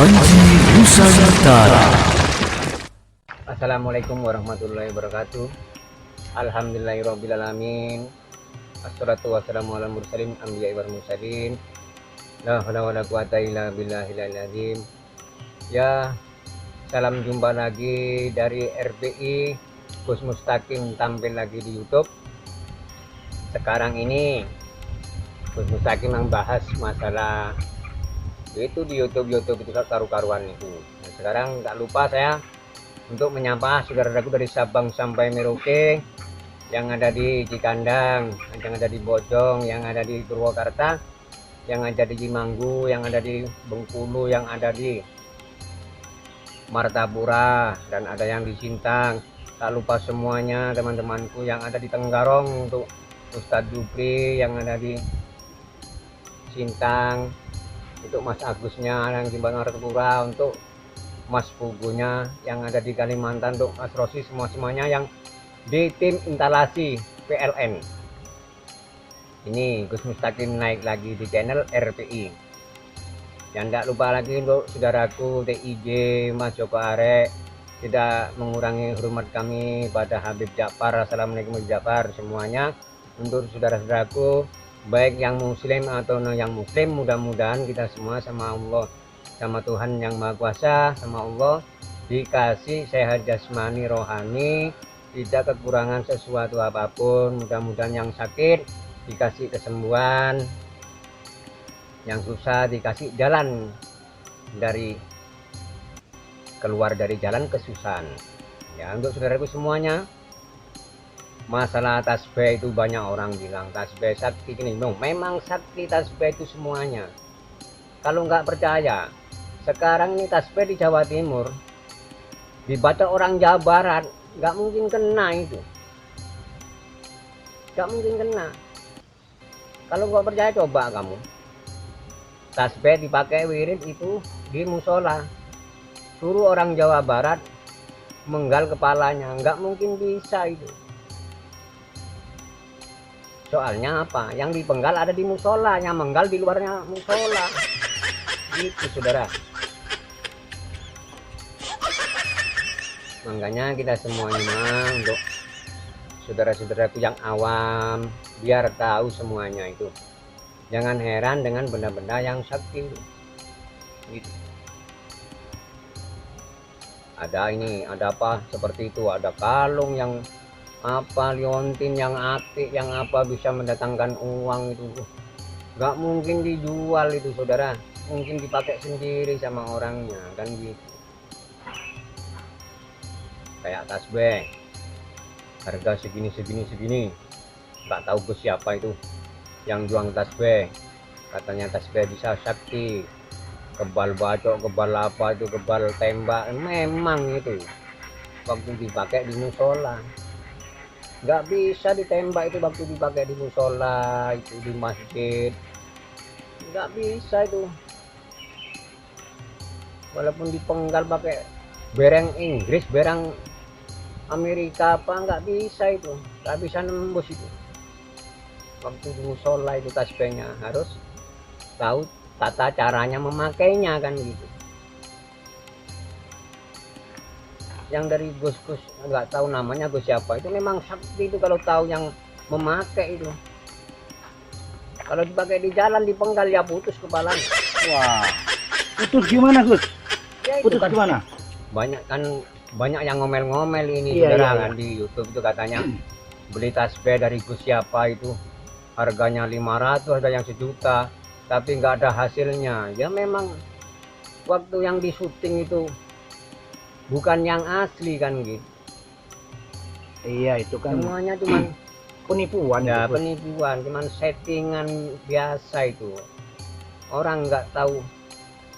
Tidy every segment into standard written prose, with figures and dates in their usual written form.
Panji Nusantara. Assalamualaikum warahmatullahi wabarakatuh. Alhamdulillahirrabbilalamin. Assalatu wassalamu ala mursalin anbiya'i wal mursalin. La haula wala quwata illa billahil azim. Ya, salam jumpa lagi dari RBI. Gus Mustaqim tampil lagi di YouTube. Sekarang ini Gus Mustaqim membahas masalah itu di YouTube itu karu-karuan itu. Nah, sekarang tak lupa saya untuk menyapa saudaraku dari Sabang sampai Merauke, yang ada di Cikandang, yang ada di Bojong, yang ada di Purwakarta, yang ada di Cimanggu, yang ada di Bengkulu, yang ada di Martapura, dan ada yang di Sintang. Tak lupa semuanya teman-temanku yang ada di Tenggarong, untuk Ustadz Jupri yang ada di Sintang, untuk Mas Agusnya yang di Martapura, untuk Mas Pugunya yang ada di Kalimantan, untuk Mas Rosi, semuanya yang di tim instalasi PLN. Ini Gus Mustaqim naik lagi di channel RPI. Dan tidak lupa lagi untuk saudaraku TIJ Mas Joko Arek, tidak mengurangi hormat kami pada Habib Ja'far. Assalamualaikum Ja'far semuanya. Untuk saudara-saudaraku baik yang muslim atau non yang muslim, mudah-mudahan kita semua sama Allah, sama Tuhan yang Maha Kuasa, sama Allah dikasih sehat jasmani rohani, tidak kekurangan sesuatu apapun. Mudah-mudahan yang sakit dikasih kesembuhan, yang susah dikasih jalan dari keluar dari jalan kesusahan. Ya, untuk saudaraku semuanya, masalah tasbih itu banyak orang bilang tasbih sakti ini. No, memang sakti tasbih itu semuanya. Kalau nggak percaya, sekarang ini tasbih di Jawa Timur dibaca orang Jawa Barat, nggak mungkin kena itu, nggak mungkin kena. Kalau nggak percaya coba kamu tasbih dipakai wirid itu di musola, suruh orang Jawa Barat menggal kepalanya, nggak mungkin bisa itu. Soalnya apa? Yang dipenggal ada di musola, yang menggal di luarnya musola. Gitu saudara. Makanya kita semuanya, untuk saudara-saudaraku yang awam, biar tahu semuanya itu. Jangan heran dengan benda-benda yang sakti. Gitu. Ada ini, ada apa seperti itu, ada kalung yang apa, liontin yang apik, yang apa bisa mendatangkan uang itu. Nggak mungkin dijual itu saudara, mungkin dipakai sendiri sama orangnya kan gitu. Kayak tasbih harga segini, nggak tahu ke siapa itu yang jual tasbih, katanya tasbih bisa sakti, kebal bacok, kebal apa itu, kebal tembak. Memang itu waktu dipakai di musola, nggak bisa ditembak itu waktu dipakai di musola, itu di masjid nggak bisa itu. Walaupun dipenggal pakai bereng Inggris, bereng Amerika apa, nggak bisa itu, nggak bisa nembus itu. Waktu di musola itu tasbihnya harus tahu tata caranya memakainya kan gitu. Yang dari Gus nggak tahu namanya Gus siapa, itu memang sakti itu kalau tahu yang memakai itu. Kalau dipakai di jalan dipenggal ya putus kepalanya. Wah, putus gimana Gus? Ya, Putus kan gimana? banyak yang ngomel-ngomel ini Iya, saudara iya, kan di YouTube itu katanya beli tasbih dari Gus siapa itu harganya 500, ada yang 1 juta, tapi nggak ada hasilnya. Ya memang waktu yang di syuting itu bukan yang asli kan gitu. Iya, itu kan Semuanya cuman penipuan ya itu, Gus. penipuan, cuman settingan biasa itu. Orang nggak tahu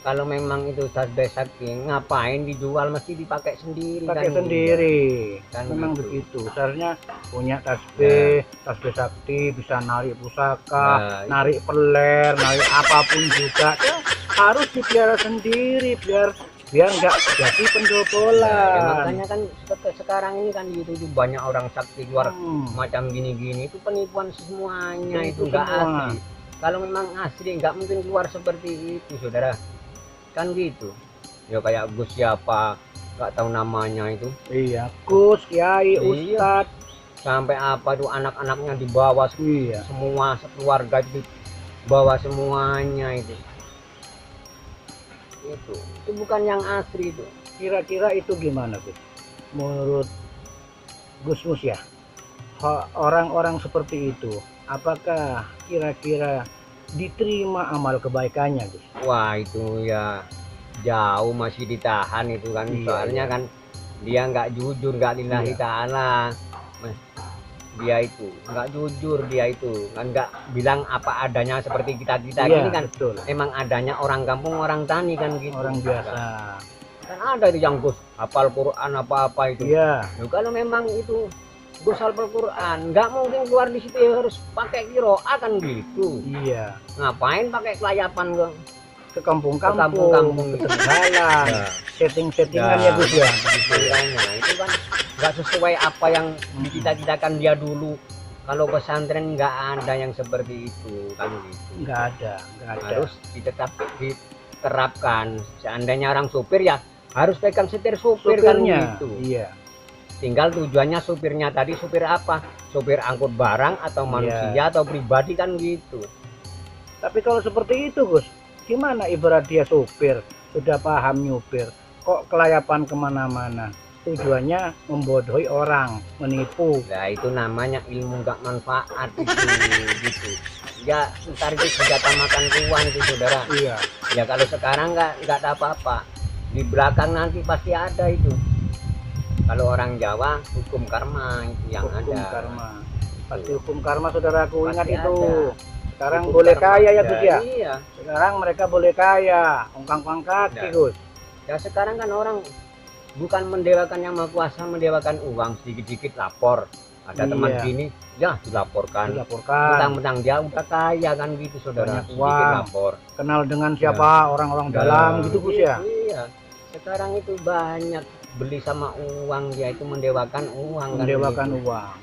kalau memang itu tasbih sakti, ngapain dijual, mesti dipakai sendiri Pakai kan sendiri. kan Memang gitu. begitu. Seharusnya punya tasbih, tasbih sakti, bisa narik pusaka, Nah, narik peler, narik apapun juga. Ya, harus dipelihara sendiri biar nggak jadi ya, pendobolan. makanya kan sekarang ini kan di YouTube banyak orang sakti keluar Hmm, macam gini-gini, itu penipuan semuanya, itu Penipu enggak semua. asli. Kalau memang asli nggak mungkin keluar seperti itu saudara, kan gitu. Ya kayak Gus siapa nggak tahu namanya itu, Iya, Gus, Kiai, Iya. Ustadz. sampai apa tuh anak-anaknya dibawa Iya. semua sekeluarga dibawa semuanya itu bukan yang asli itu. Kira-kira itu gimana, Gus? Menurut Gus Mus ya, orang-orang seperti itu, apakah kira-kira diterima amal kebaikannya, Gus? Wah itu ya jauh masih ditahan itu kan, Iya, soalnya iya. kan dia nggak jujur, nggak lillahi Iya. ta'ala. Mas, dia itu nggak jujur, dia itu kan nggak bilang apa adanya seperti kita Iya, gini kan, betul. emang adanya orang kampung orang tani kan gitu. Orang biasa. Kan ada itu yang Gus hafal Quran apa-apa itu. Iya, Loh, kalau memang itu Gus hafal Quran nggak mungkin keluar di situ harus pakai kiroah kan gitu. iya. Ngapain pakai kelayapan ke Ke kampung-kampung, kampung-kampung ke gitu. jalan, Ya. setting-settingan ya, Gus ya. Makanya itu kan nggak sesuai apa yang dicita-citakan dia dulu. Kalau pesantren nggak ada yang seperti itu kan gitu. Nggak ada. Harus diterapkan. Seandainya orang supir ya harus pegang setir supir kan Supirnya, gitu. iya. Tinggal tujuannya supirnya tadi supir apa? Supir angkut barang atau manusia atau pribadi kan gitu. Tapi kalau seperti itu, Gus, gimana ibarat dia supir, sudah paham nyupir, kok kelayapan kemana-mana? Tujuannya membodohi orang, menipu. Nah itu namanya ilmu nggak manfaat itu gitu. Ya ntar itu senjata makan uang itu saudara. Iya, Ya kalau sekarang nggak ada apa-apa. Di belakang nanti pasti ada itu. Kalau orang Jawa hukum karma itu yang hukum ada. karma. Pasti hukum karma, saudaraku, ingat Pasti itu. ada. Sekarang Hukum boleh karma kaya ya, ada. Gus ya. Iya. Sekarang mereka boleh kaya, ongkang kaki, Nah. Gus. Ya sekarang kan orang bukan mendewakan yang maha kuasa, mendewakan uang, sedikit-sedikit lapor. Ada teman Iya. gini, ya dilaporkan. Dilaporkan, Mentang-mentang dia udah kaya kan gitu saudara. Banyak Sedikit uang. lapor. kenal dengan siapa orang-orang dalam gitu, Gus ya. Iya. Sekarang itu banyak beli sama uang, dia itu mendewakan uang kan. Mendewakan gitu. uang.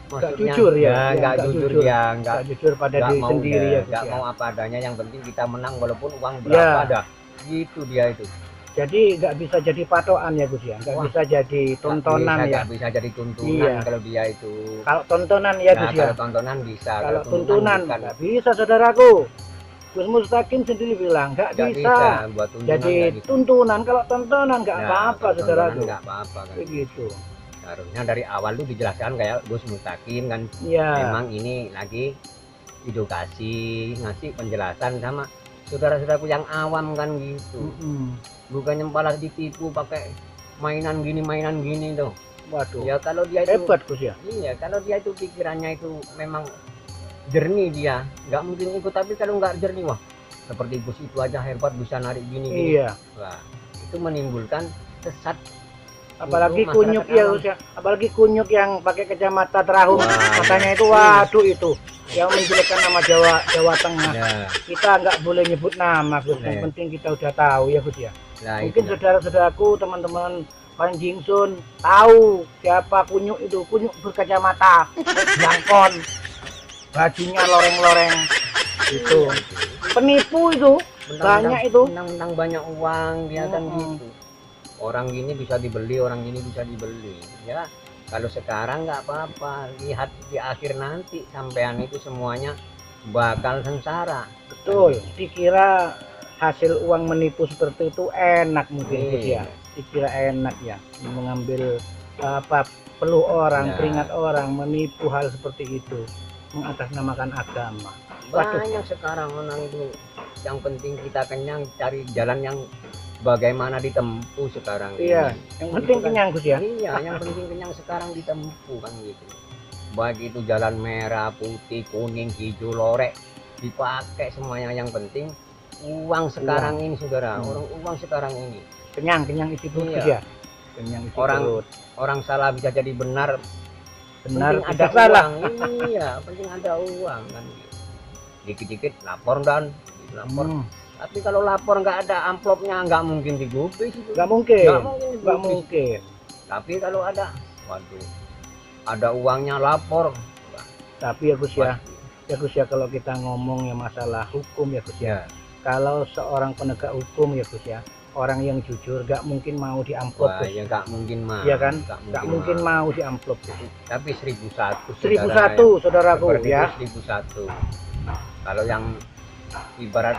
Maksudnya, jujur ya, nggak nggak jujur jujur. ya, nggak Nggak jujur pada diri mau sendiri ya, Gus nggak ya. mau apa adanya, yang penting kita menang walaupun uang berapa Ya. dah. Gitu dia itu. Jadi nggak bisa jadi patokan ya, Gus ya. Nggak Wah. bisa jadi tontonan ya. Nggak bisa jadi tuntunan Iya. kalau dia itu. Kalau tontonan ya, Nah, Gus ya. kalau tontonan bisa, Kalau tuntunan bukan. nggak bisa, saudaraku. Gus Mustaqim sendiri bilang nggak Nggak bisa. buat tuntunan Jadi nggak bisa. tuntunan, kalau tontonan nggak Nah, apa-apa, kalau tontonan saudaraku. nggak apa-apa kan. Begitu. Harusnya dari awal tuh dijelaskan kayak Gus Mustaqim kan, Ya. memang ini lagi edukasi, ngasih penjelasan sama saudara-saudaraku yang awam kan gitu. Bukannya malah ditipu pakai mainan gini tuh. Waduh. Ya kalau dia itu Hebat, Gus ya. iya, kalau dia itu pikirannya itu memang jernih, dia nggak mungkin ikut. Tapi kalau nggak jernih, wah seperti Gus itu aja hebat bisa narik gini. Iya. Wah, itu menimbulkan sesat. Apalagi Untuk kunyuk masyarakat ya, awam. Gus ya. Apalagi kunyuk yang pakai kacamata terahung. Wah, Katanya iya. itu waduh itu yang menjelekkan nama Jawa Tengah. Ya, Kita nggak boleh nyebut nama, Gus. Yang Iya. penting kita udah tahu ya, Gus ya. nah Mungkin itu. saudara-saudaraku, teman-teman Panjing Sun tahu siapa kunyuk itu. Kunyuk berkacamata, jangkon, bajunya loreng-loreng. Itu penipu itu. Banyak itu. Menang banyak uang dia kan Mm-mm. gitu. Orang gini bisa dibeli, orang gini bisa dibeli. Ya, kalau sekarang nggak apa-apa. Lihat di akhir nanti sampean itu semuanya bakal sengsara. Betul. Dikira hasil uang menipu seperti itu enak mungkin, Gus ya. Iya. Dikira enak ya, mengambil apa peluh orang, Ya. keringat orang, menipu hal seperti itu, mengatasnamakan agama. Waduh. Banyak sekarang orang itu. Yang penting kita kenyang, cari jalan yang bagaimana ditempuh sekarang. Iya, ini. yang penting Itu kan- kenyang, Gus ya. Iya, yang penting kenyang sekarang ditempuh kan gitu. Baik itu jalan merah, putih, kuning, hijau, lorek, dipakai semuanya. Yang penting uang sekarang ini, saudara. Hmm. Uang sekarang ini. Kenyang isi perut, Iya. Gus ya. Kenyang isi Orang- perut. Orang salah bisa jadi benar. Benar, Penting bisa ada salah. uang. Iya, penting ada uang kan gitu. Dikit-dikit lapor dan lapor. Hmm, Tapi kalau lapor nggak ada amplopnya, nggak mungkin digubris itu. nggak mungkin, Nggak mungkin nggak digubris. mungkin. Tapi kalau ada, waduh, ada uangnya lapor. Tapi ya, Gus ya, Pasti. ya Gus ya, kalau kita ngomong ya masalah hukum ya, Gus ya. Ya, Kalau seorang penegak hukum ya, Gus ya, orang yang jujur nggak mungkin mau diamplop, Wah, ya nggak mungkin mah. iya kan, nggak mungkin mau diamplop. Tapi 1001 1001 saudaraku seperti ya. itu 1001. Kalau yang ibarat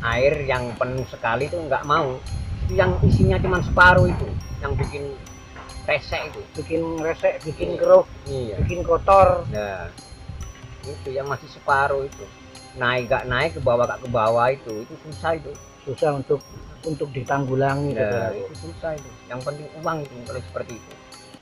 air yang penuh sekali itu nggak mau, itu yang isinya cuma separuh itu yang bikin resek itu, Bikin resek, bikin keruh, iya. bikin kotor. Nah itu yang masih separuh itu, naik gak naik, ke bawah gak ke bawah, itu susah itu. Susah untuk ditanggulangi, Nah, saudaraku. itu susah itu. Yang penting uang itu kalau seperti itu.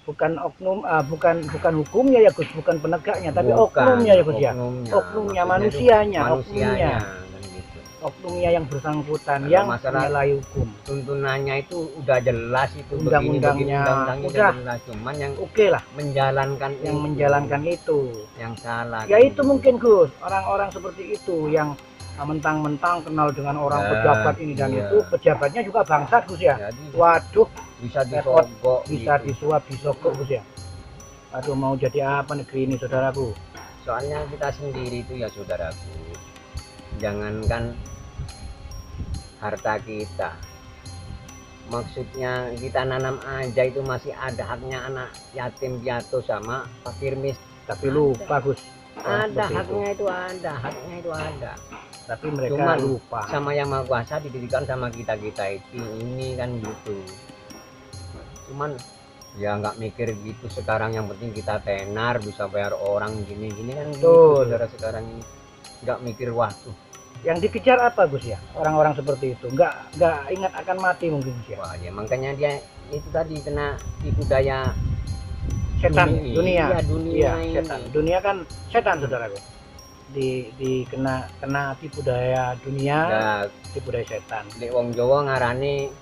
Bukan oknum, bukan hukumnya ya Gus, bukan penegaknya, tapi Bukan, oknumnya ya Gus ya. oknumnya Oknumnya, maksudnya manusianya, itu manusianya, kan gitu. oknumnya yang bersangkutan, Kalau yang masalah menyalahi hukum. Tuntunannya itu udah jelas, itu Undang-undangnya undang-undangnya udah jelas, cuman yang Oke lah, menjalankan yang itu, menjalankan itu. yang salah. Ya kan itu gitu. mungkin Gus, orang-orang seperti itu yang mentang-mentang kenal dengan orang Ya, pejabat ini dan iya. itu, pejabatnya juga bangsat Gus ya. Jadi Waduh, bisa repot, disogok, bisa gitu. disuap, disogok Gus ya. Aduh, mau jadi apa negeri ini saudaraku? Soalnya kita sendiri itu ya saudaraku, jangankan harta kita, maksudnya kita nanam aja itu masih ada haknya anak yatim piatu sama fakir miskin. Tapi lupa Gus. orang Ada seperti haknya itu, ada haknya itu ada. Tapi mereka Cuman lupa. sama yang maha kuasa dididikan sama kita itu ini kan gitu. Cuman ya nggak mikir gitu sekarang, yang penting kita tenar bisa bayar orang gini kan gitu. Betul. Saudara sekarang ini nggak mikir waktu. Yang dikejar apa Gus ya? Orang-orang seperti itu nggak ingat akan mati mungkin Gus ya. Wah ya makanya dia itu tadi kena tipu daya Setan dunia. Iya, dunia Iya, ini. setan. Dunia kan setan saudaraku. Di kena tipu daya dunia, Ya, tipu daya setan. di wong Jawa ngarani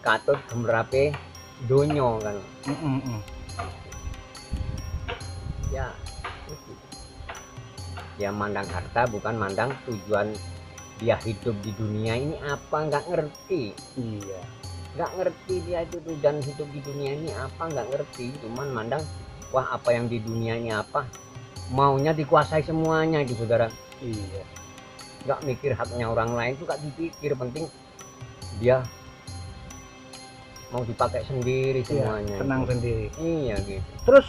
katut gemrape donyo kan. Ya itu. Dia mandang harta bukan mandang tujuan dia hidup di dunia ini apa, nggak ngerti. Iya. Nggak ngerti dia itu tujuan hidup di dunia ini apa, nggak ngerti, cuman mandang wah apa yang di dunia ini apa, maunya dikuasai semuanya itu saudara. Iya. Nggak mikir haknya orang lain itu, nggak dipikir, penting dia mau dipakai sendiri semuanya. Senang itu. sendiri. Iya gitu. Terus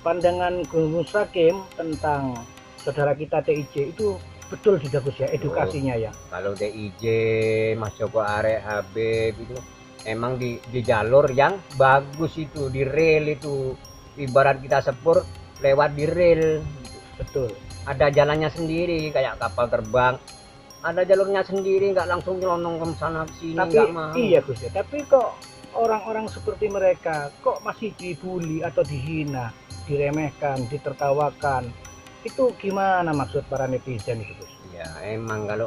pandangan Gus Mustaqim tentang saudara kita TIJ itu betul tidak Gus ya, edukasinya ya. Kalau DIJ, Mas Joko Arek, Habib itu emang di jalur yang bagus itu, di rel itu, ibarat kita sepur lewat di rel. Betul. Ada jalannya sendiri kayak kapal terbang, ada jalurnya sendiri, nggak langsung nyelonong ke sana ke sini. Tapi nggak mau. iya Gus ya, tapi kok orang-orang seperti mereka kok masih dibully atau dihina, diremehkan, ditertawakan? Itu gimana maksud para netizen itu Gus? Ya emang kalau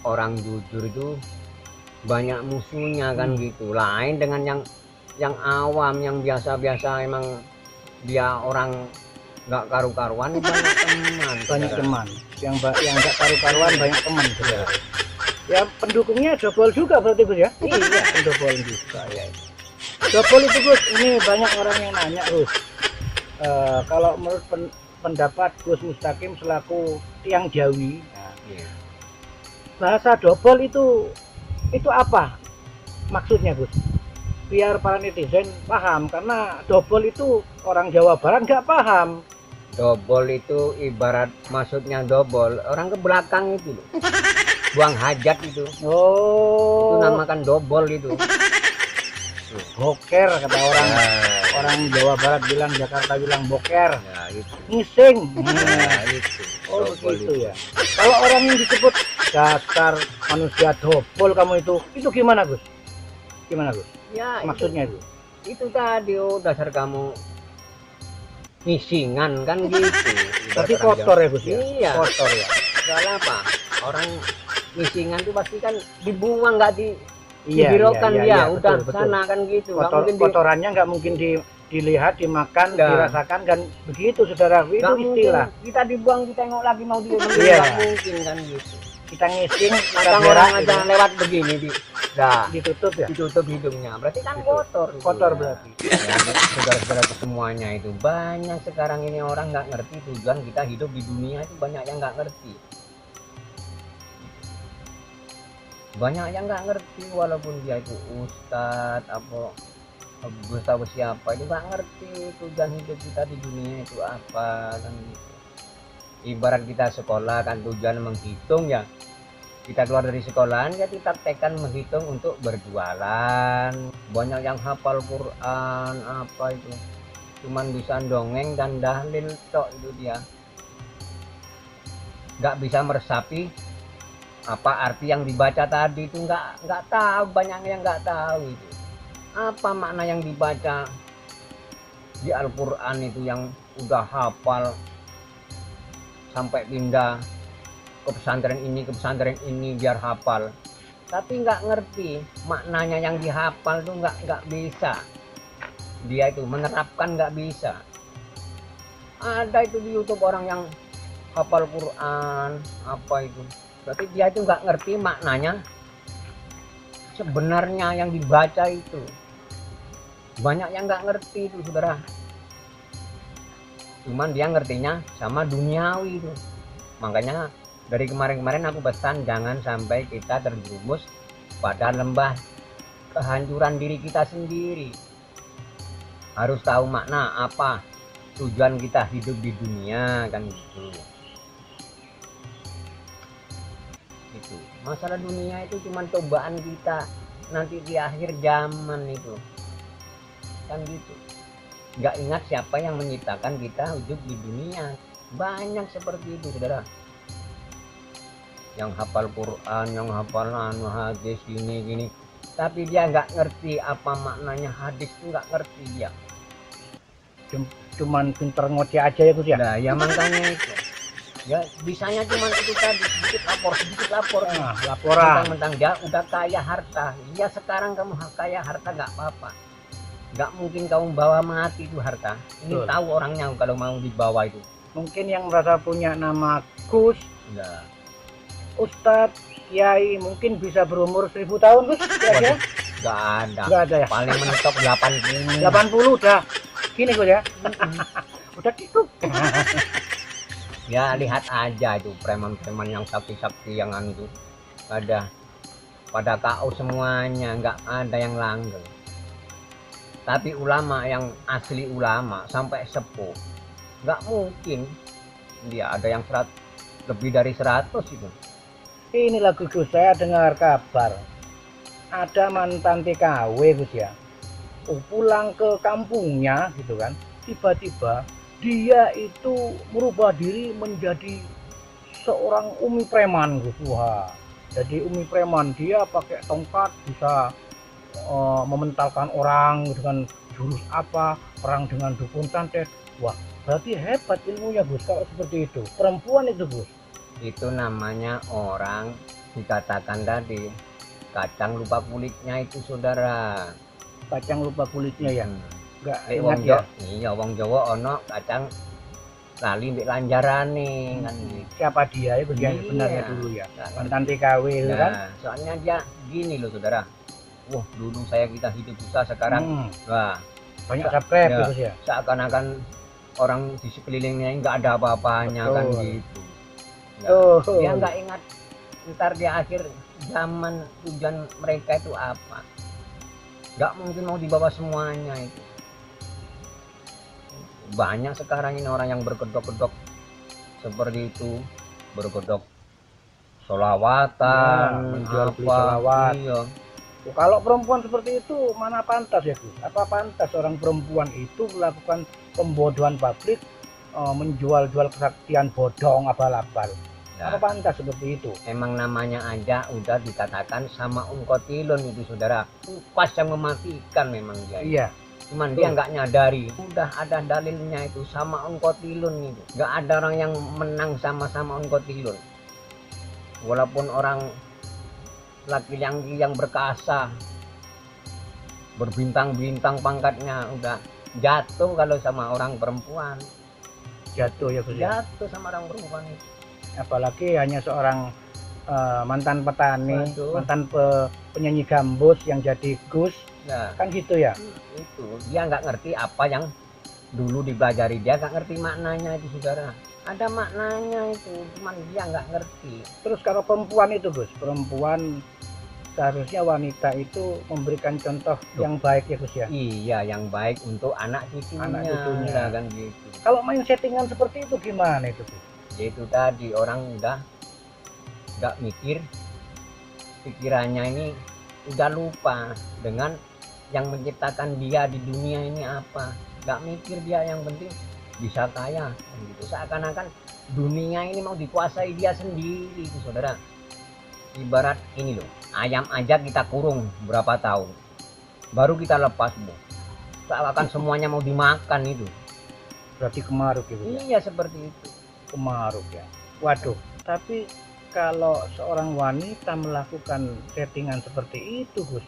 orang jujur itu banyak musuhnya kan gitu. Lain dengan yang awam, yang biasa-biasa, emang dia orang nggak karu-karuan, banyak teman. Banyak saudara. teman yang nggak karu-karuan, banyak teman saudara. Ya pendukungnya dobol juga berarti Gus ya? Iya, dobol juga ya. Dobol itu Gus, ini banyak orang yang nanya Gus. Kalau menurut pendapat Gus Mustaqim selaku tiang Jawi, nah, Iya. bahasa dobol itu apa maksudnya Gus? Biar para netizen paham, karena dobol itu orang Jawa Barat nggak paham. Dobol itu ibarat, maksudnya dobol orang ke belakang itu loh. Buang hajat itu Oh, namakan dobol itu. boker kata orang Ya, orang Jawa Barat bilang, Jakarta bilang boker, ya itu. ngising. Ya, itu. Oh Dobol begitu itu. ya. Kalau orang yang disebut dasar manusia dobol kamu itu gimana Gus? Gimana Gus? Ya, Maksudnya itu? itu tadi, oh dasar kamu ngisingan kan gitu. Tapi Ibarat orang kotor Jawa. ya Gus ya? Iya. Kotor ya. Soalnya apa? Orang ngisingan tuh pasti kan dibuang, nggak Iya, dihiraukan iya, dia, iya, udah betul, betul. sana kan gitu. Nggak mungkin Kotorannya nggak mungkin dilihat, dimakan, Nggak. dirasakan kan begitu saudara. Itu nggak mungkin istilah. kita dibuang, kita tengok lagi mau diambil, Iya. nggak mungkin kan gitu. Kita ngising, kita Kadang berak, orang gitu. aja lewat begini dah Ditutup ya. ditutup hidungnya, berarti kan Gitu. kotor. Kotor Ya. berarti. Ya, saudara-saudara semuanya itu banyak sekarang ini orang nggak ngerti tujuan kita hidup di dunia itu, banyak yang nggak ngerti. Banyak yang nggak ngerti walaupun dia itu ustadz apa Gustavo siapa itu nggak ngerti tujuan hidup kita di dunia itu apa kan gitu. Ibarat kita sekolah kan tujuan menghitung ya, kita keluar dari sekolahan ya kita tekan menghitung untuk berjualan. Banyak yang hafal Quran apa itu cuman bisa dongeng dan dalil tok, itu dia nggak bisa meresapi apa arti yang dibaca tadi itu, nggak tahu, banyak yang nggak tahu itu apa makna yang dibaca di Al-Quran itu, yang udah hafal sampai pindah ke pesantren ini biar hafal, tapi nggak ngerti maknanya yang dihafal tuh, nggak bisa dia itu menerapkan, nggak bisa. Ada itu di YouTube orang yang hafal Quran apa itu, berarti dia itu nggak ngerti maknanya sebenarnya yang dibaca itu. Banyak yang nggak ngerti itu saudara, cuman dia ngertinya sama duniawi itu. Makanya dari kemarin-kemarin aku pesan jangan sampai kita terjerumus pada lembah kehancuran diri kita sendiri. Harus tahu makna apa tujuan kita hidup di dunia kan gitu. Itu masalah dunia itu cuma cobaan kita nanti di akhir zaman itu kan gitu. Nggak ingat siapa yang menciptakan kita hidup di dunia. Banyak seperti itu saudara, yang hafal Quran, yang hafal hadis gini, tapi dia nggak ngerti apa maknanya hadis itu, nggak ngerti dia. Cuman pinter ngoceh aja ya Gus ya. Nah ya makanya itu ya bisanya cuman itu tadi, sedikit lapor Laporan mentang-mentang dia udah kaya harta. Ya sekarang kamu kaya harta nggak apa-apa, nggak mungkin kamu bawa mati itu harta. Ini Betul. tahu orangnya kalau mau dibawa itu. mungkin yang merasa punya nama Gus, Nah, Ustadz, Kiai mungkin bisa berumur 1000 tahun Gus kira-kira. nggak ada. Nggak ada ya, Paling mentok 80. 80 udah gini Gus ya. Udah cukup. Ya lihat aja itu preman-preman yang sakti-sakti yang anu itu, pada KO semuanya, nggak ada yang langgeng. Tapi ulama yang asli ulama sampai sepuh nggak mungkin dia ada yang lebih dari 100 itu. Inilah Gus, saya dengar kabar ada mantan TKW Gus ya, pulang ke kampungnya gitu kan, tiba-tiba dia itu merubah diri menjadi seorang umi preman Gus. Wah, jadi umi preman, dia pakai tongkat bisa mementalkan orang dengan jurus apa, perang dengan dukun santet. Wah, berarti hebat ilmunya Gus kalau seperti itu. Perempuan itu Gus. Itu namanya orang dikatakan tadi kacang lupa kulitnya itu saudara. Kacang lupa kulitnya ya. Enggak Lek ingat wong ya. Iya wong Jawa ono kacang lali mbek lanjarane kan gitu. Siapa dia itu dia Iya. sebenarnya dulu ya. Nggak Mantan TKW itu kan. Nah, soalnya dia gini loh saudara. Wah, dulu kita hidup susah, sekarang wah Banyak subscribe ya, gitu ya. seakan-akan orang di sekelilingnya nggak ada apa-apanya kan Betul. gitu. Nah, Oh. dia nggak ingat ntar di akhir zaman tujuan mereka itu apa. Nggak mungkin mau dibawa semuanya itu. Banyak sekarang ini orang yang berkedok-kedok seperti itu, berkedok solawatan, Ya, menjual beli apa, solawat. iya. Kalau perempuan seperti itu mana pantas ya Gus? Apa pantas orang perempuan itu melakukan pembodohan publik, menjual-jual kesaktian bodong abal-abal? Nah, Apa pantas seperti itu? emang namanya aja udah dikatakan sama Kotilon itu saudara, upas yang mematikan memang dia. Iya. Cuman Betul. dia nggak nyadari, udah ada dalilnya itu sama Kotilon itu. Nggak ada orang yang menang sama Kotilon. Walaupun orang laki-laki yang berkasa, berbintang-bintang pangkatnya, udah jatuh kalau sama orang perempuan. Jatuh ya Gus ya. Jatuh sama orang perempuan itu. Apalagi hanya seorang mantan petani, Waduh. mantan penyanyi gambus yang jadi Gus, Nah, kan gitu ya. itu dia nggak ngerti apa yang dulu dipelajari, dia nggak ngerti maknanya itu saudara. Ada maknanya itu, cuman dia nggak ngerti. Terus kalau perempuan itu Gus, perempuan Seharusnya wanita itu memberikan contoh yang baik ya Gus ya. Iya, yang baik untuk anak cucunya, Anak cucunya. lah kan gitu. Kalau main settingan seperti itu gimana itu Gus? Yaitu tadi orang udah nggak mikir, pikirannya ini udah lupa dengan yang menciptakan dia di dunia ini apa. Nggak mikir dia, yang penting bisa kaya gitu. Seakan-akan dunia ini mau dikuasai dia sendiri itu saudara. Ibarat ini loh, ayam aja kita kurung berapa tahun baru kita lepas Bu. Seakan semuanya mau dimakan itu. Berarti kemaruk ya Gus ya? Iya seperti itu. Kemaruk ya. Waduh, tapi kalau seorang wanita melakukan settingan seperti itu Gus,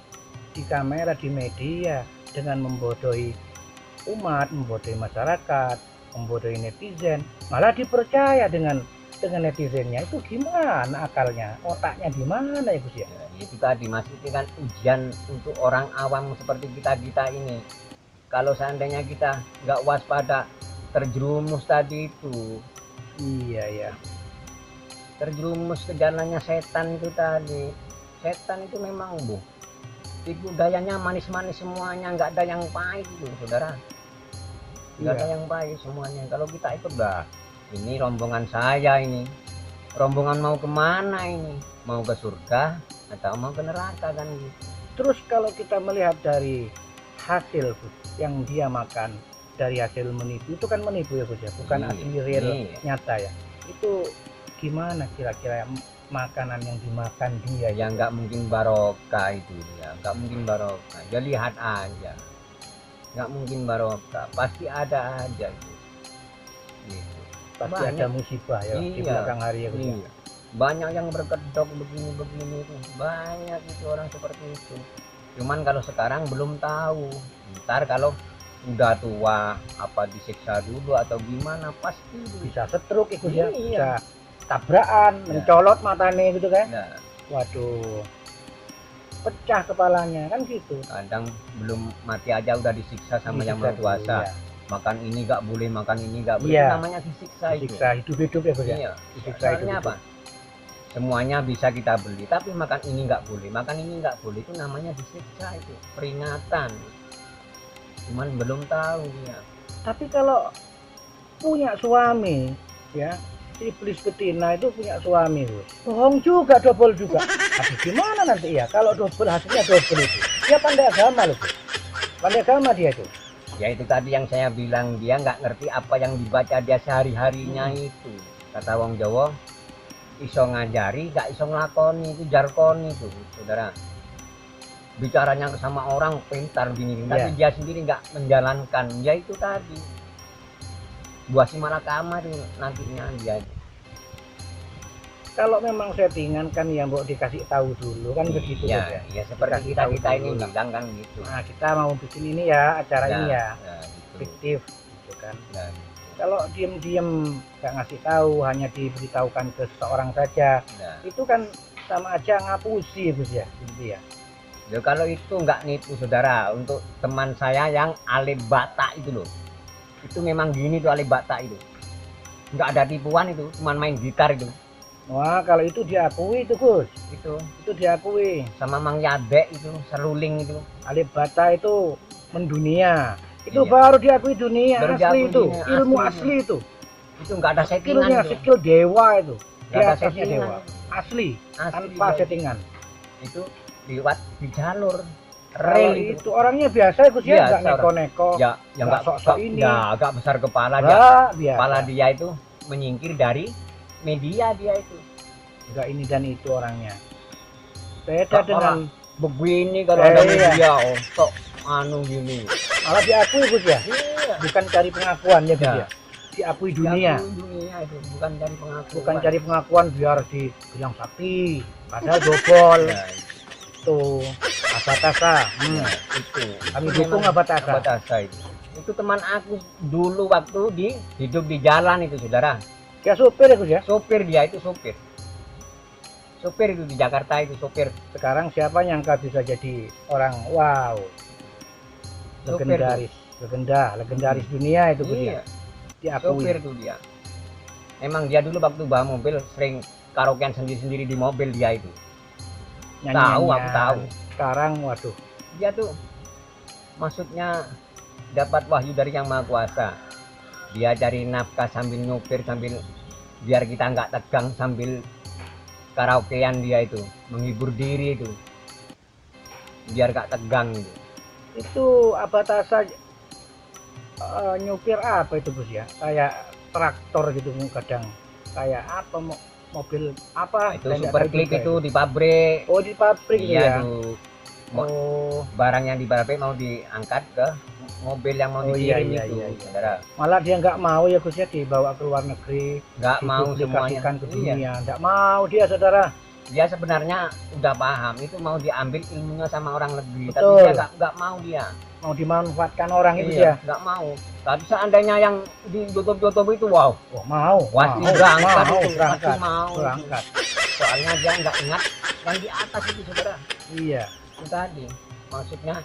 di kamera, di media, dengan membodohi umat, membodohi masyarakat, membodohi netizen, malah dipercaya dengan netizennya, itu gimana akalnya, otaknya di mana ya Gus ya? Ya, itu tadi Mas, itu kan ujian untuk orang awam seperti kita ini. Kalau seandainya kita nggak waspada, terjerumus tadi itu. Iya ya. Terjerumus ke jalannya setan itu tadi. Setan itu memang Bu, tipu dayanya manis-manis semuanya, nggak ada yang pahit itu saudara. Nggak ada yang pahit semuanya. Kalau kita ikut dah, ini rombongan saya ini, rombongan mau kemana ini, mau ke surga atau mau ke neraka kan gitu. Terus kalau kita melihat dari hasil Gus, yang dia makan dari hasil menipu, itu kan menipu ya Gus ya, bukan Iya, asli real iya. nyata ya. Itu gimana kira-kira makanan yang dimakan dia Ya nggak mungkin barokah itu dia, nggak mungkin barokah. Ya lihat aja, nggak mungkin barokah, pasti ada aja itu. Gitu. pasti banyak. ada musibah ya di Iya, belakang hari ya Gus ya. Iya. Banyak yang berkedok begini itu, banyak itu orang seperti itu. Cuman kalau sekarang belum tahu. Ntar kalau udah tua apa disiksa dulu atau gimana pasti Bisa stroke ya Gus ya, Iya. bisa tabrakan, Ya. mencolot matanya gitu kan. Nah, Waduh, pecah kepalanya kan gitu. kadang belum mati aja udah disiksa sama yang Disiksa dulu, berkuasa. ya. Makan ini nggak boleh, makan ini nggak boleh. Iya. Itu namanya disiksa itu. Disiksa hidup-hidup ya Gus ya. Iya. Disiksa Soalnya hidup-hidup. apa? Semuanya bisa kita beli, tapi makan ini nggak boleh, makan ini nggak boleh, itu namanya disiksa, itu peringatan. Cuman belum tahu dia. Tapi kalau punya suami ya, si iblis betina itu punya suami Gus, bohong juga, double juga. Tapi gimana nanti ya kalau double, hasilnya double itu? Dia pandai agama loh Gus, pandai agama dia itu. Ya itu tadi yang saya bilang, dia nggak ngerti apa yang dibaca dia sehari-harinya itu. Kata wong Jawa, iso ngajari gak iso nglakoni, itu jargon itu saudara. Bicaranya sama orang pintar gini, tapi dia sendiri nggak menjalankan. Ya itu tadi, buah si malakama itu nantinya dia. Kalau memang settingan kan ya mbok dikasih tahu dulu kan begitu Gus ya. Ya seperti Dikasih kita tahu ini dulu. bilang kan gitu. Nah kita mau bikin ini ya, acara ini ya, gitu. fiktif gitu kan. Nah, Kalau diem-diem nggak ngasih tahu, hanya diberitahukan ke seseorang saja, nah. itu kan sama aja ngapusi Gus ya, gitu ya. Ya, kalau itu nggak nipu saudara, untuk teman saya yang alif bata itu loh, itu memang gini tuh alif bata itu, nggak ada tipuan itu, cuman main gitar itu. Wah kalau itu diakui itu Gus, Itu diakui. sama Mang Yadek itu, seruling itu. Alif bata itu mendunia, itu Iya. baru diakui dunia Baru asli diakui itu, dunia ilmu asli asli itu, Itu nggak ada settingan skillnya itu. skill dewa itu, di Nggak ada atasnya settingan. dewa, asli, Asli tanpa dia. settingan. Itu lewat di jalur Kalau rel itu orangnya biasa Gus ya, Biasa nggak orang. neko-neko, Ya, yang nggak nggak sok-sok ini. ya agak besar kepala dia. nggak biasa. Kepala dia itu menyingkir dari media dia itu. Nggak ini dan itu orangnya. Beda Nggak dengan Begini kalau ada Iya. media, oh, sok anu gini. malah diakui Gus ya, Iya. bukan cari pengakuan ya Gus Ya. ya, diakui dunia, Dunia itu bukan dari pengakuan. bukan cari pengakuan biar dibilang sakti, padahal dobol. Ya, Tuh Abatasa, ya, itu. kami Itu dukung memang Abatasa. Abatasa itu. Itu teman aku dulu waktu hidup di jalan itu saudara. Dia supir ya Gus ya. Sopir dia itu sopir. Sopir itu di Jakarta itu sopir. Sekarang siapa yang bisa jadi orang wow, Supir legendaris, legendaris dunia itu Gus ya. Iya, Diakui. sopir itu dia. Emang dia dulu waktu bawa mobil sering karaokean sendiri-sendiri di mobil dia itu. Tahu, aku tahu. Sekarang waduh, Dia tuh maksudnya dapat wahyu dari Yang Maha Kuasa. Dia cari nafkah sambil nyupir, sambil biar kita nggak tegang, sambil karaokean dia itu menghibur diri itu biar gak tegang gitu. itu Abatasa nyupir apa itu Bos ya? Kayak traktor gitu kadang, kayak apa mobil apa? Itu saya nggak super tahu klik juga itu di pabrik. Oh di pabrik gitu Iya ya? tuh. Oh Barang yang di pabrik mau diangkat ke mobil yang mau Oh, iya, dikirim iya, itu, iya, iya. saudara. malah dia nggak mau ya Gus ya dibawa ke luar negeri, Nggak mau semuanya. dipublikasikan ke Iya. dunia, nggak mau dia saudara. Dia sebenarnya udah paham itu mau diambil ilmunya sama orang negeri, tapi Betul. dia nggak mau dia. Mau dimanfaatkan orang itu Iya, ya? nggak mau. Tapi seandainya yang di YouTube itu, wow, Oh mau, pasti mau, berangkat mau, itu, berangkat, pasti mau. berangkat. Soalnya dia nggak ingat yang di atas itu, saudara. Iya. Itu tadi, maksudnya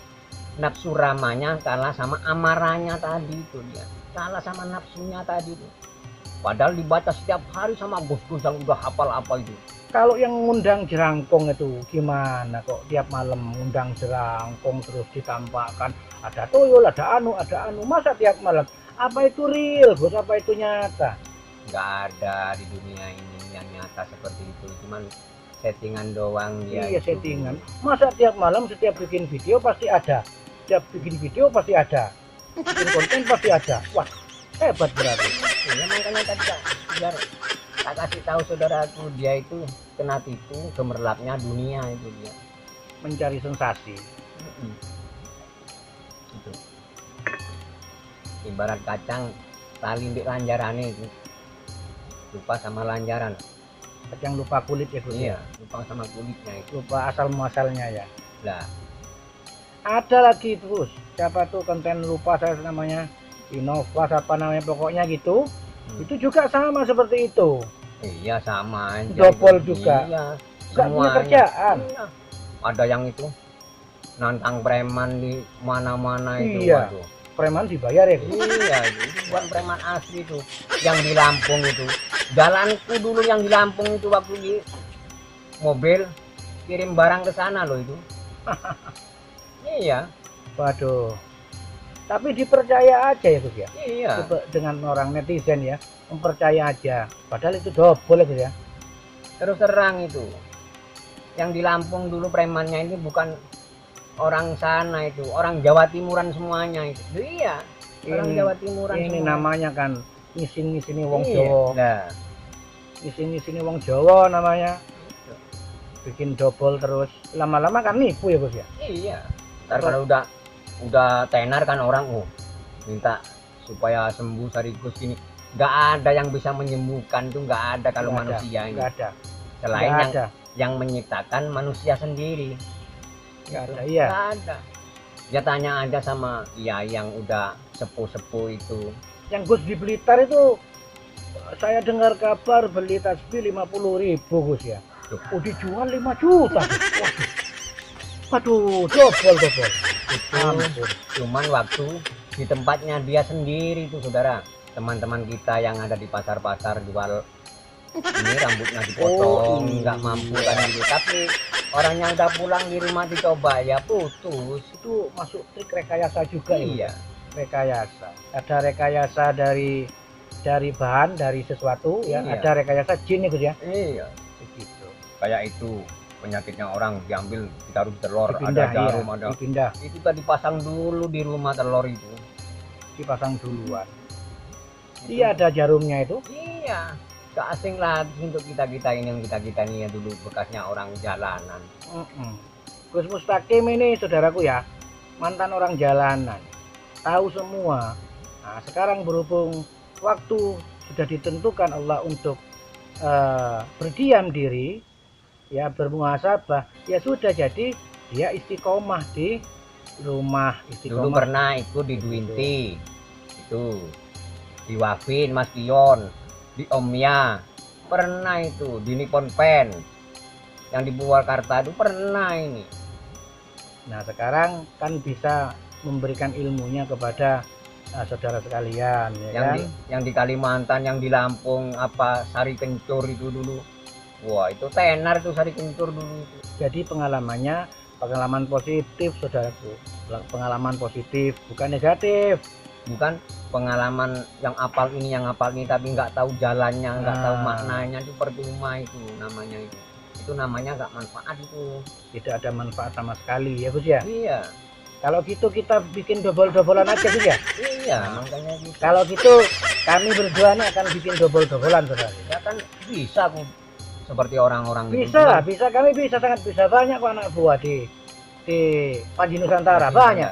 nafsu ramanya kalah sama amarahnya tadi itu dia. Kalah sama nafsunya tadi itu. Padahal dibaca setiap hari sama bos-bos yang udah hafal apa itu. Kalau yang ngundang jerangkong itu gimana kok tiap malam ngundang jerangkong terus ditampakkan ada tuyul, ada anu, masa tiap malam? Apa itu real, Bos? Apa itu nyata? Nggak ada di dunia ini yang nyata seperti itu. Cuman settingan doang dia. Iya, itu. settingan. Masa tiap malam setiap bikin video pasti ada. Setiap bikin video pasti ada. Bikin konten pasti ada. Wah, hebat berarti. Ya makanya tadi biar tak kasih tahu saudaraku, dia itu kena tipu gemerlapnya dunia itu dia. Mencari sensasi. Itu ibarat kacang tali di lanjarannya itu, lupa sama lanjaran. Yang lupa kulit ya Gus. Iya, lupa sama kulitnya itu. Lupa asal muasalnya ya. Lah, Ada lagi terus. Siapa tuh konten lupa saya namanya. Innova apa namanya pokoknya gitu. Itu juga sama seperti itu. iya sama aja. Double itu. juga. Iya, Nggak punya semuanya. kerjaan. Iya. Ada yang itu nantang preman di mana-mana itu. Iya. Waduh. Preman dibayar ya Gus. Iya, itu bukan preman asli itu. Yang di Lampung itu. Jalanku dulu yang di Lampung itu waktu di mobil kirim barang ke sana loh itu. Iya, Waduh. Tapi dipercaya aja ya Gus ya. iya. Coba dengan orang netizen ya, mempercaya aja. Padahal itu double ya Gus ya. Terus terang itu. Yang di Lampung dulu premannya ini bukan orang sana itu, orang Jawa Timuran semuanya itu. Iya, orang Ini- Jawa Timuran Ini semua. namanya kan ngisin-ngisini wong Iya. Jawa. Nah, Ngisin-ngisini wong Jawa namanya. Bikin double terus. Lama-lama kan nipu ya Gus ya. iya. Ntar kalau udah tenar kan orang minta supaya sembuh sekaligus ini. Nggak ada yang bisa menyembuhkan tuh, nggak ada kalau Nggak ada, manusia ini. Nggak ada. Selain Nggak yang ada. yang menciptakan manusia sendiri. Nggak ada. Iya. Nggak ada. Ya tanya aja sama yang udah sepuh-sepuh itu. Yang Gus di Blitar itu saya dengar kabar beli tasbih 50.000 Gus ya. Tuh. Oh dijual 5 juta. Waduh, double. Itu Ampun. cuman waktu di tempatnya dia sendiri tuh, saudara. Teman-teman kita yang ada di pasar-pasar jual ini rambutnya dipotong, iya. nggak mampu kan gitu. Tapi orang yang udah pulang di rumah dicoba ya putus. Itu masuk trik rekayasa juga ya. Iya, Rekayasa. Ada rekayasa dari bahan, dari sesuatu ya. Iya. Ada rekayasa jin ya Gus ya. iya. Begitu. Kayak itu penyakitnya orang diambil ditaruh di telur, Dipindah ada jarum, ya. ada Dipindah, itu tadi pasang dulu di rumah telur itu. dipasang duluan. Itu- Iya ada jarumnya itu. Iya, gak asing lagi untuk kita ini yang kita ini ya dulu bekasnya orang jalanan. Gus Mustaqim ini saudaraku ya, mantan orang jalanan, tahu semua. Nah, sekarang berhubung waktu sudah ditentukan Allah untuk berdiam diri, ya bermuhasabah, ya sudah jadi dia istiqomah di rumah, Dulu istiqomah. pernah ikut di Duinti, itu di Wafin, Mas Kion, di Omya, pernah itu di Nippon Pen, yang di Purwakarta itu pernah ini. Nah sekarang kan bisa memberikan ilmunya kepada saudara sekalian, ya yang kan? di Kalimantan, yang di Lampung apa Sari Kencur itu dulu Wah, itu tenar itu Sari Kencur dulu itu. Jadi pengalaman positif saudaraku, pengalaman positif bukan negatif. Bukan pengalaman yang apal ini tapi nggak tahu jalannya, nggak tahu maknanya, itu percuma itu namanya itu. Itu namanya nggak manfaat itu. Tidak ada manfaat sama sekali ya Gus ya. Iya. Kalau gitu kita bikin dobol-dobolan aja Gus ya. Iya, makanya gitu. Kalau gitu kami berdua nih akan bikin dobol-dobolan saudara. Ya kan bisa kok seperti orang-orang Bisa lah, bisa, kami bisa, sangat bisa. Banyak kok anak buah di Panji Nusantara, banyak.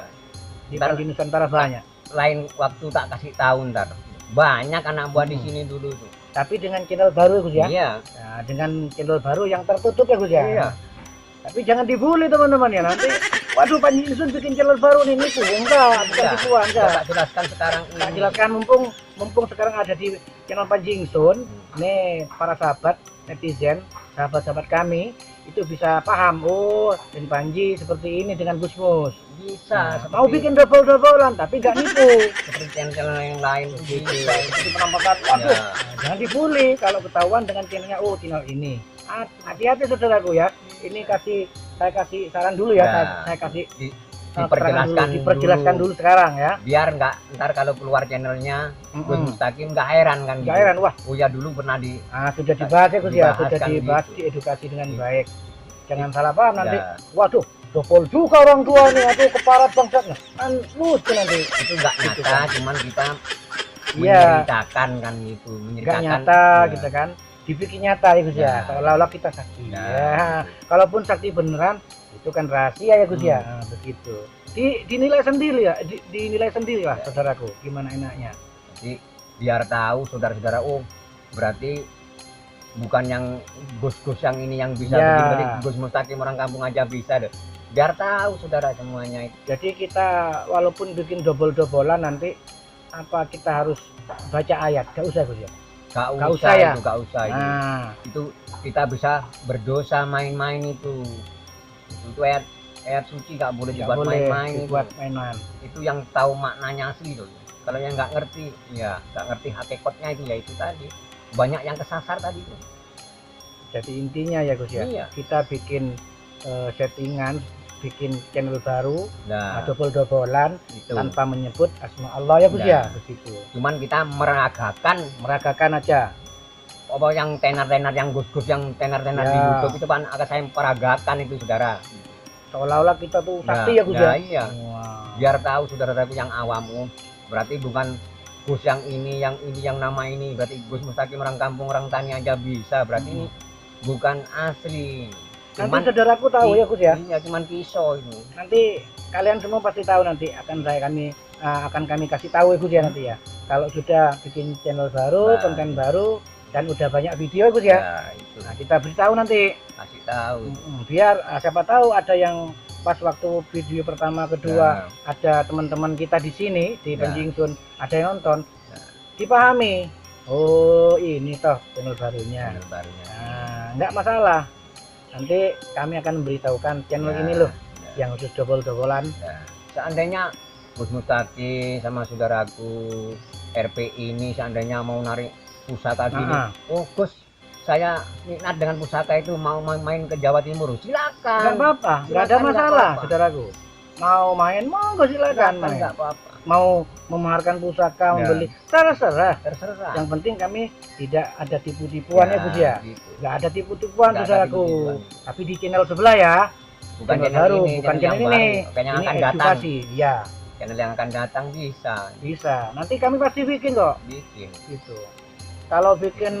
Di Panji Nusantara banyak. Lain waktu tak kasih tahu ntar. Banyak anak buah di sini dulu tuh. Tapi dengan channel baru Gus ya. Iya. Nah, dengan channel baru yang tertutup ya Gus ya. Iya. Tapi jangan dibully teman-teman ya, nanti waduh Panji Insun bikin channel baru nih, nipu. Enggak, bukan tipuan, enggak. Tak jelaskan sekarang ini. Tak jelaskan mumpung sekarang ada di channel Panji Insun. Nih para sahabat netizen, sahabat-sahabat kami itu bisa paham, oh dan Panji seperti ini dengan Gusmus. Bisa. Nah, mau bikin double-doublean tapi nggak nipu. Seperti channel yang lain Gitu. bisa. Seperti penampakan, waduh, nah, jangan dibully kalau ketahuan dengan channelnya, oh channel ini. Hati-hati saudaraku ya. Ini saya kasih saran dulu ya. Saya kasih diperjelaskan dulu sekarang ya. Biar nggak ntar kalau keluar channelnya Gus Mustaqim nggak heran kan. Nggak heran, wah. Oh ya dulu pernah Sudah dibahas ya Gus ya. Sudah kan dibahas, gitu. diedukasi dengan baik. Jangan salah paham nanti. Ya. Waduh, double juga orang tua nih, aduh keparat bangsatnya. Kan lucu nanti. Itu nggak nyata, kan. cuman kita Iya. menceritakan kan gitu, Nggak menceritakan. nyata Ya. gitu kan. Dibikin nyata ya Gus ya. Ya. Seolah-olah kita saksi. Ya. Ya. Kalaupun saksi beneran itu kan rahasia ya Gus ya. Nah, begitu. Dinilai sendiri ya, dinilai sendiri lah saudaraku. Gimana enaknya? Jadi biar tahu saudara-saudara, oh berarti bukan yang Gus-Gus yang ini yang bisa Ya. begini, Gus Mustaqim orang kampung aja bisa deh. Biar tahu saudara semuanya itu. Jadi kita walaupun bikin double-dobolan nanti apa kita harus baca ayat? Gak usah Gus ya. Gak usah usah ya? itu, gak usah itu. Nah, Itu kita bisa berdosa main-main itu. Itu ayat suci gak boleh nggak dibuat boleh main-main itu. dibuat mainan. Itu yang tahu maknanya asli loh. Kalau yang nggak ngerti, ya nggak ngerti hakikatnya itu ya itu tadi. Banyak yang kesasar tadi tuh. Jadi intinya ya Gus ya, Iya. kita bikin settingan, bikin channel baru, Nah, double-dobolan itu. tanpa menyebut asma Allah ya Gus Nah. ya, begitu. Cuman kita meragakan Meragakan aja. apa yang tenar-tenar yang gus-gus yang tenar-tenar Ya. di YouTube itu kan akan saya peragakan itu saudara. Seolah-olah kita tuh sakti ya Gus ya. Nah, iya. Wah. Biar tahu saudara-saudaraku yang awam, berarti bukan Gus yang ini yang nama ini, berarti Gus Mustaqim orang kampung orang tani aja bisa, berarti ini bukan asli. Nanti saudaraku tahu ya Gus ya. Iya, cuman pisau ini. Nanti kalian semua pasti tahu, nanti akan kami kasih tahu ya Gus ya nanti ya. Kalau sudah bikin channel baru, Nah. konten baru dan udah banyak video ya Gus ya. Ya, itu Nah, kita beritahu nanti. kasih tahu. Biar siapa tahu ada yang pas waktu video pertama kedua Nah, ada teman-teman kita di sini di Ya. Panji Insun ada yang nonton, Ya. dipahami, oh ini toh channel barunya. channel barunya. Nah, nggak masalah, nanti kami akan memberitahukan channel Ya, ini loh ya. yang khusus double-dobolan. Ya. Seandainya Gus Mustaqim sama saudaraku RPI ini seandainya mau narik pusaka gini, Nah, oh Gus saya minat dengan pusaka itu mau main ke Jawa Timur, nggak silakan. apa-apa, nggak ada Silakan, nggak masalah apa-apa. saudaraku. Mau main monggo silakan main. Nggak apa-apa, Mau memaharkan pusaka, Ya. membeli, terserah. terserah. Yang penting kami tidak ada tipu-tipuan ya Gus ya. Gitu. Nggak ada tipu-tipuan Nggak ada saudaraku. tipu-tipuan. Tapi di channel sebelah ya, Bukan channel channel baru, ini, bukan channel channel yang ini. baru. Kayak yang Ini akan datang. edukasi, ya Channel yang akan datang bisa bisa. Nanti kami pasti bikin kok, bikin. gitu. Kalau bikin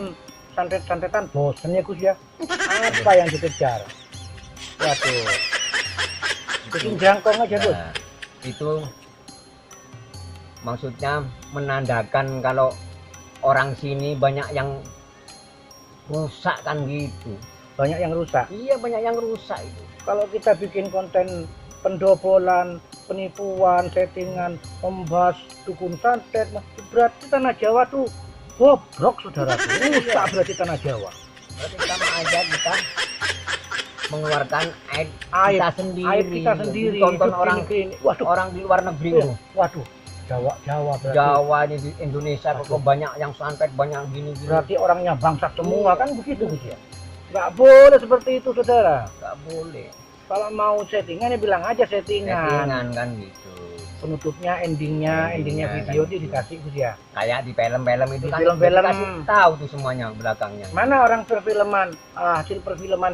santet-santetan bosen ya Gus ya. Apa yang dikejar? Waduh, bikin jangkong aja Gus. Nah, itu maksudnya menandakan kalau orang sini banyak yang rusak kan gitu. Banyak yang rusak. Iya, banyak yang rusak itu. Kalau kita bikin konten pendobolan, penipuan, settingan, membahas dukun santet, berarti tanah Jawa tuh bobrok saudaraku. Rusak berarti tanah Jawa. Berarti sama aja kita mengeluarkan air Air kita sendiri. air kita sendiri. Tonton hidup orang ini. Waduh, orang di luar negeri loh. waduh. Jawa berarti. Jawa ini di Indonesia Aduh. kok banyak yang santet, banyak gini-gini. Berarti orangnya bangsat semua Iya. kan begitu Gus ya. Nggak boleh seperti itu, saudara. nggak boleh. Kalau mau settingan ya bilang aja settingan. Settingan kan gitu. Penutupnya, endingnya video kan itu gitu. dikasih Gus ya. Kayak di film-film itu Di kan film-film. dikasih tahu tuh semuanya belakangnya. Mana orang perfilman, hasil perfilman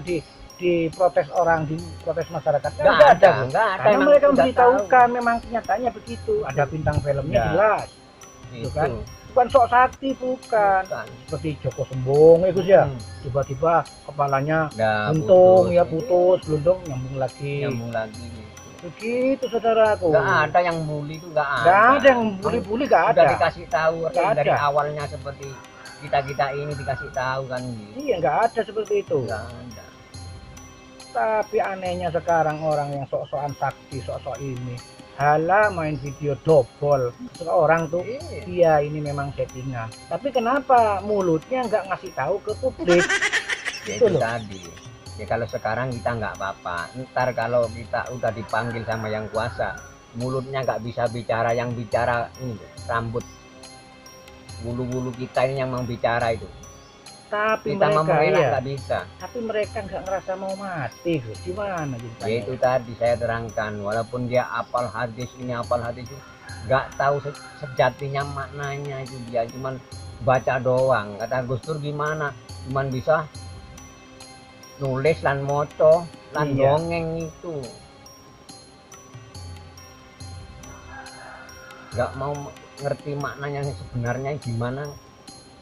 diprotes orang, diprotes masyarakat? Kan Nggak ada, Gus. nggak ada. Karena emang mereka udah memberitahukan memang kenyataannya begitu. Ada bintang filmnya Ya. jelas. tahu. Itu kan. Bukan sok sakti, bukan. Bukan. Seperti Joko Sembong ya Gus ya. Hmm. Tiba-tiba kepalanya Udah buntung ya putus, gelundung nyambung lagi. Nyambung lagi gitu. Begitu saudaraku. Nggak ada yang bully itu nggak ada. Nggak ada yang bully-bully, nggak Udah ada. dikasih tahu Nggak dari ada. awalnya seperti kita ini dikasih tahu kan gitu. Iya, nggak ada seperti itu. Nggak ada. Tapi anehnya sekarang orang yang sok-sokan sakti, sok-sok ini, halah main video dobol. Orang tuh, Iya. iya ini memang settingan. Tapi kenapa mulutnya nggak ngasih tahu ke publik? Ya Itu itu loh. tadi. Ya kalau sekarang kita nggak apa-apa. Ntar kalau kita udah dipanggil sama yang kuasa, mulutnya nggak bisa bicara, yang bicara ini rambut, bulu-bulu kita ini yang mau bicara itu. Tapi Kita mau mereka mengelak iya. nggak bisa. Tapi mereka nggak ngerasa mau mati, Gus. Gimana ceritanya? Ya itu tadi saya terangkan, walaupun dia apal hadis ini, apal hadis itu, nggak tahu sejatinya maknanya itu, dia cuman baca doang. Kata Gus Dur gimana? Cuman bisa nulis lan moco lan Iya. dongeng itu. Nggak mau ngerti maknanya sebenarnya gimana,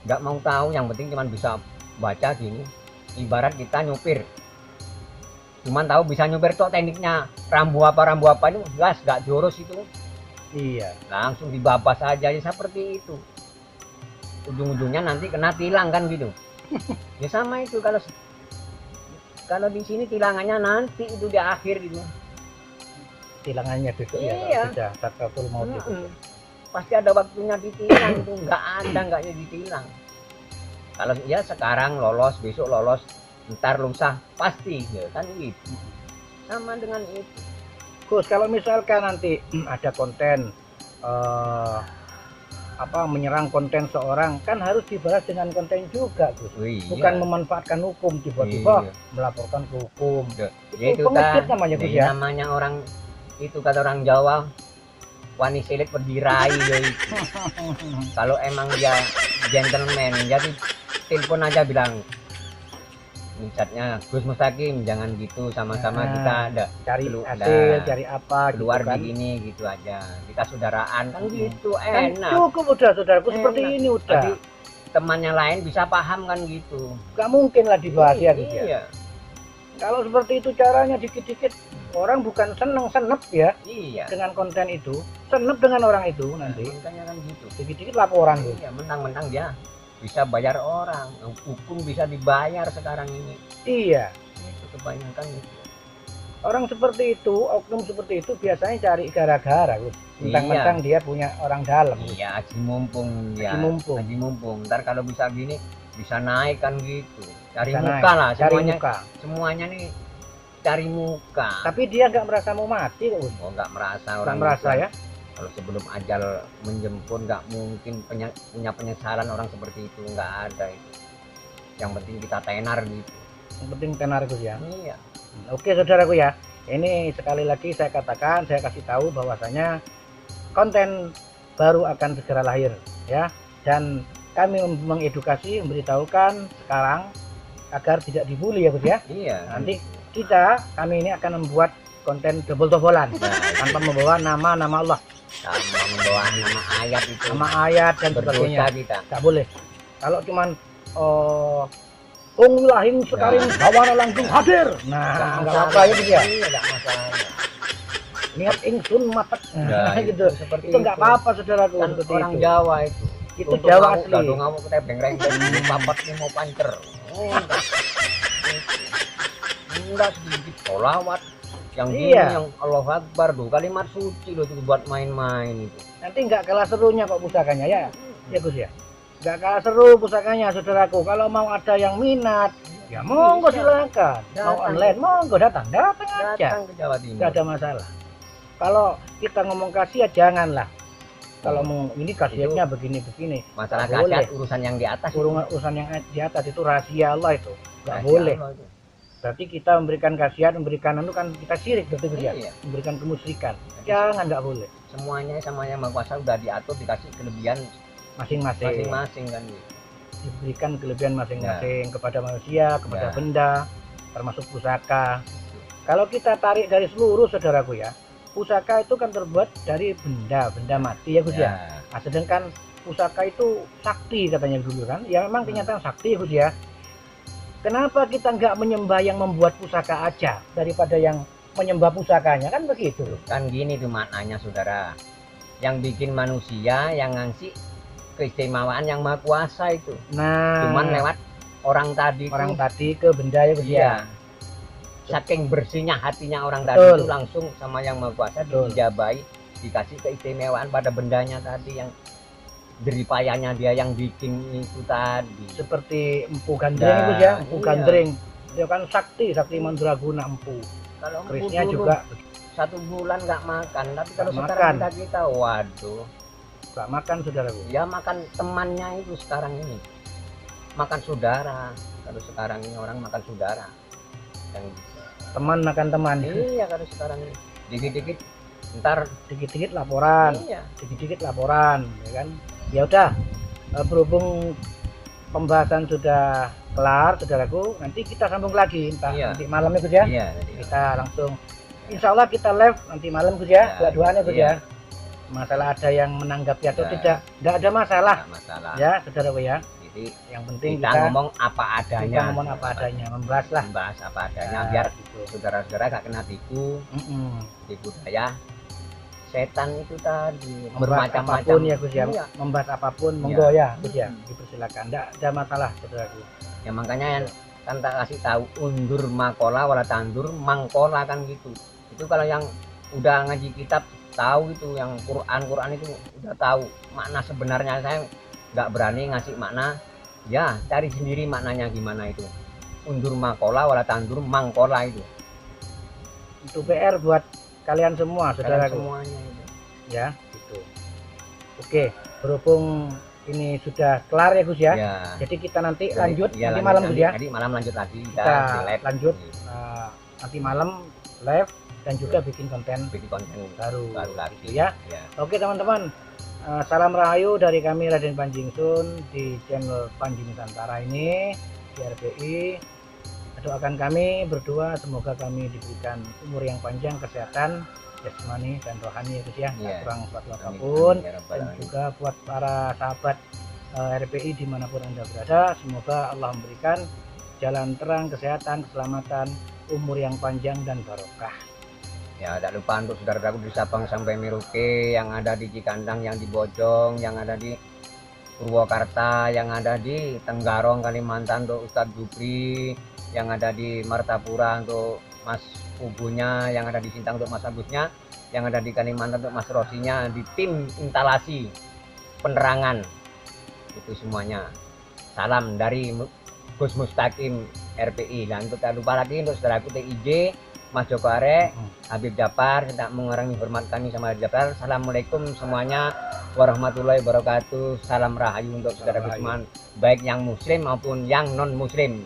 nggak mau tahu, yang penting cuman bisa baca gini. Ibarat kita nyupir, cuman tahu bisa nyupir tuh tekniknya rambu apa itu gas nggak jurus itu, Iya. langsung dibabas aja ya seperti itu. Ujung-ujungnya nanti kena tilang kan gitu. Ya sama itu, kalau di sini tilangannya nanti itu di akhir gitu. Tilangannya besok ya Iya. kalau sudah sakratul maut itu. Pasti ada waktunya ditilang itu, nggak ditilang. Kalau ya sekarang lolos, besok lolos, ntar lusa pasti ya kan gitu. Sama dengan itu. Gus, kalau misalkan nanti ada konten menyerang konten seorang, kan harus dibalas dengan konten juga, Gus. Oh, iya. Bukan memanfaatkan hukum, tiba-tiba Iya. melaporkan ke hukum. Ya, Itu pengedit namanya, Gus ya. namanya orang itu, kata orang Jawa, wani silit berdirai ya itu. Kalau emang dia gentleman, jadi telepon aja bilang, misalnya Gus Mustaqim jangan gitu, sama-sama Nah, kita ada Cari Nah, hasil, cari apa keluar gitu kan. begini gitu aja, kita saudaraan kan gitu, Kan enak. cukup udah saudaraku, seperti Enak. ini udah. Jadi temannya lain bisa paham kan gitu. Gak mungkin lah dibahas ya, Gus ya. Iya, Kalau seperti itu caranya dikit-dikit, orang bukan senep ya iya. dengan konten itu, senep dengan orang itu nanti. Makanya kan gitu. Dikit-dikit laporan, Gus. Iya, mentang-mentang dia bisa bayar orang, hukum bisa dibayar sekarang ini. Iya. Itu kebanyakan itu. Orang seperti itu, oknum seperti itu biasanya cari gara-gara, Gus. Mentang-mentang dia punya orang dalam, Gus. Iya, haji mumpung ya. Haji mumpung. Haji mumpung. Ntar kalau bisa gini bisa naik kan gitu. Cari Bisa muka naik, lah cari semuanya. muka. Semuanya nih cari muka. Tapi dia nggak merasa mau mati, Gus. Oh, nggak merasa Nggak orang merasa itu. ya. Kalau sebelum ajal menjemput nggak mungkin punya penyesalan orang seperti itu, nggak ada itu. Yang penting kita tenar gitu. Yang penting tenar, Gus ya. Iya. Oke, saudaraku ya. Ini sekali lagi saya katakan, saya kasih tahu bahwasanya konten baru akan segera lahir ya. Dan kami mengedukasi, memberitahukan sekarang agar tidak dibully ya, Gus ya. Iya. Nanti kami ini akan membuat konten dobol-dobolan tanpa membawa nama Allah, sama membawa nama ayat itu, nama ayat dan sebagainya. berdosa kita. Nggak boleh. Kalau cuman lahing sekaring bawana langsung hadir. Nah, nggak apa ya, Gus ya. Iya, nggak masalah. Niat ingsun matek. Nah, gitu. seperti Itu nggak apa-apa, saudaraku. Kan seperti orang itu. Jawa itu. Itu Jawa asli. Dado ngamuk kita beng-reng papat ini mau pancer. Oh, enggak sedikit sholawat. Yang gini Iya. yang Allahu Akbar tuh, kalimat suci loh itu buat main-main itu. Nanti nggak kalah serunya kok pusakanya ya. Ya, Gus ya. Nggak kalah seru pusakanya, saudaraku. Kalau mau ada yang minat, ya monggo silakan. Mau Datang. online, monggo datang aja. Datang ke Jawa Timur. Nggak ada masalah. Kalau kita ngomong kasiat janganlah. Kalau mau ini kasiatnya begini-begini. Masalah Nggak boleh. kasiat urusan yang di atas itu. Urusan yang di atas itu rahasia Allah itu. nggak Masya boleh. Allah itu. Berarti kita memberikan kasihan, memberikan itu kan kita syirik berarti Gus ya. Iya. Memberikan kemusyrikan. Jangan, nggak boleh. Semuanya sama yang Maha Kuasa udah diatur, dikasih kelebihan Masing-masing. masing-masing kan gitu. Diberikan kelebihan masing-masing kepada manusia, kepada Ya. benda, termasuk pusaka. Kalau kita tarik dari seluruh saudaraku ya, pusaka itu kan terbuat dari benda mati ya Gus ya. Nah, sedangkan pusaka itu sakti katanya dulu kan. Ya memang kenyataan sakti Gus ya. Kenapa kita nggak menyembah yang membuat pusaka aja daripada yang menyembah pusakanya, kan begitu. Kan gini tuh maknanya saudara, yang bikin manusia yang ngasih keistimewaan yang Maha Kuasa itu Nah, cuman lewat orang tadi orang tuh. tadi ke benda ya Gus ya. Iya. Saking bersihnya hatinya orang tadi Betul. itu langsung sama yang Maha Kuasa Betul. dijabai, dikasih keistimewaan pada bendanya tadi yang jeripayanya dia yang bikin itu tadi. Seperti empu gandreng Nah, Gus ya, empu iya. gandreng. Dia kan sakti mandraguna empu. Kalau Kerisnya dulu juga 1 bulan nggak makan, tapi kalau Nggak sekarang makan. kita waduh, gak makan saudaraku. ya makan temannya itu sekarang ini, makan saudara. Kalau sekarang ini orang makan saudara, yang Teman makan teman. iya kalau sekarang ini dikit-dikit ntar Dikit-dikit laporan, iya dikit-dikit laporan, ya kan? Ya udah, berhubung pembahasan sudah kelar saudaraku, nanti kita sambung lagi entah Iya. nanti malam ya Gus ya. iya Kita langsung Insya Allah kita live nanti malam Gus ya, Ya, doanya Gus iya. ya. Masalah ada yang menanggapi atau Ya. tidak ada masalah nggak masalah. ya saudaraku ya. Jadi Yang penting kita kita ngomong apa adanya, kita ngomong apa adanya, membahas lah. membahas apa adanya Ya, biar gitu. saudara-saudara gak kena tipu di budaya setan itu tadi Membahas bermacam-macam. apapun ya Gus ya, Iya. membahas apapun Iya. monggo ya Gus ya, Mm-mm. dipersilakan, tidak ada masalah saudaraku. Ya makanya yang kan tak kasih tahu undur makola wala tandur mangkola kan gitu. Itu kalau yang udah ngaji kitab tahu itu, yang Quran itu udah tahu makna sebenarnya. Saya nggak berani ngasih makna, ya cari sendiri maknanya gimana itu. Undur makola wala tandur mangkola itu. Itu PR buat kalian semua Kalian saudaraku semuanya itu. ya gitu. Oke, berhubung ini sudah kelar ya Gus ya. Ya. Jadi kita nanti Jadi, lanjut ya, nanti lanjut, malam Gus ya. Nanti malam lanjut lagi Kita di live. lanjut. Nanti malam live dan juga bikin konten bikin konten baru lagi gitu ya. Ya. Oke teman-teman, salam rahayu dari kami Raden Panjingsun di channel Panji Nusantara ini di RPI. Doakan kami berdua semoga kami diberikan umur yang panjang, kesehatan jasmani dan rohani ya Gus ya, Iya. tak kurang suatu Amin, apapun. amin, ya Rabbal Dan Alamin. juga buat para sahabat RPI dimanapun Anda berada, semoga Allah memberikan jalan terang, kesehatan, keselamatan, umur yang panjang dan barokah. Ya, tidak lupa untuk saudara-saudaraku di Sabang sampai Merauke, yang ada di Cikandang, yang di Bojong, yang ada di Purwakarta, yang ada di Tenggarong, Kalimantan untuk Ustadz Jupri, yang ada di Martapura untuk Mas Ubunya, yang ada di Sintang untuk Mas Agusnya, yang ada di Kalimantan untuk Mas Rosinya, di tim instalasi penerangan itu semuanya. Salam dari Gus Mustaqim RPI. Dan untuk tak lupa lagi untuk saudaraku TIJ, Mas Joko Arek, Habib Japar, tidak mengurangi hormat kami sama Habib Japar. Assalamualaikum semuanya warahmatullahi wabarakatuh. Salam rahayu untuk saudara semua, baik yang muslim maupun yang non muslim.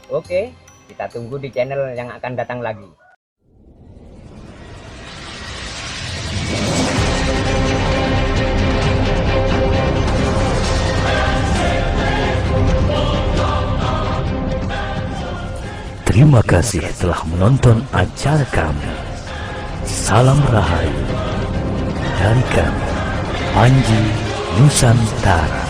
Oke, kita tunggu di channel yang akan datang lagi. Terima kasih telah menonton acara kami. Salam Rahayu dari kami, Panji Nusantara.